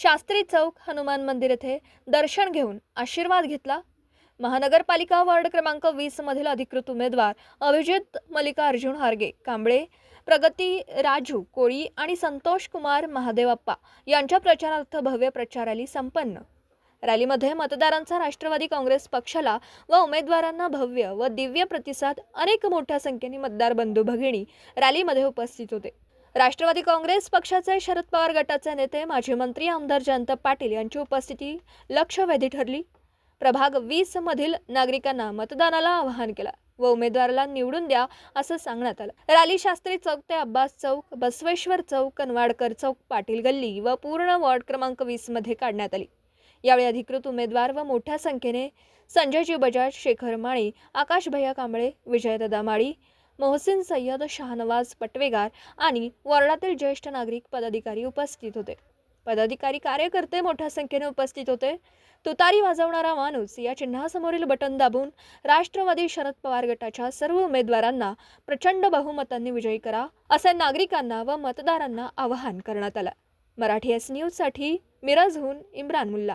शास्त्री चौक हनुमान मंदिर येथे दर्शन घेऊन आशीर्वाद घेतला। महानगरपालिका वार्ड क्रमांक 20 मधील अधिकृत उमेदवार अभिजित मल्लिकार्जुन हार्गे कांबळे, प्रगती राजू कोळी आणि संतोष कुमार महादेवप्पा यांच्या प्रचारार्थ भव्य प्रचार रॅली संपन्न। रॅलीमध्ये मतदारांचा राष्ट्रवादी काँग्रेस पक्षाला व उमेदवारांना भव्य व दिव्य प्रतिसाद। अनेक मोठ्या संख्येने मतदार बंधू भगिनी रॅलीमध्ये उपस्थित होते। राष्ट्रवादी काँग्रेस पक्षाचे शरद पवार गटाचे नेते माजी मंत्री आमदार जयंत पाटील यांची उपस्थिती लक्षवेधी ठरली। प्रभाग 20 मधील नागरिकांना मतदानाला आवाहन केलं व उमेदवाराला निवडून द्या असं सांगण्यात आलं। रॅली शास्त्री चौक ते अब्बास चौक, बसवेश्वर चौक, कनवाडकर चौक, पाटील गल्ली व पूर्ण वॉर्ड क्रमांक 20 मध्ये काढण्यात आली। यावेळी अधिकृत उमेदवार व मोठ्या संख्येने संजयजी बजाज, शेखर माळी, आकाश भैया कांबळे, विजयदादा माळी, मोहसिन सय्यद, शाहनवाज पटवेगार आणि वॉर्डातील ज्येष्ठ नागरिक पदाधिकारी उपस्थित होते। पदाधिकारी कार्यकर्ते मोठ्या संख्येने उपस्थित होते। तुतारी वाजवणारा माणूस या चिन्हासमोरील बटन दाबून राष्ट्रवादी शरद पवार गटाच्या सर्व उमेदवारांना प्रचंड बहुमतांनी विजयी करा असे नागरिकांना व मतदारांना आवाहन करण्यात आलं। मराठी एस न्यूज साठी मिरजहून इम्रान मुल्ला।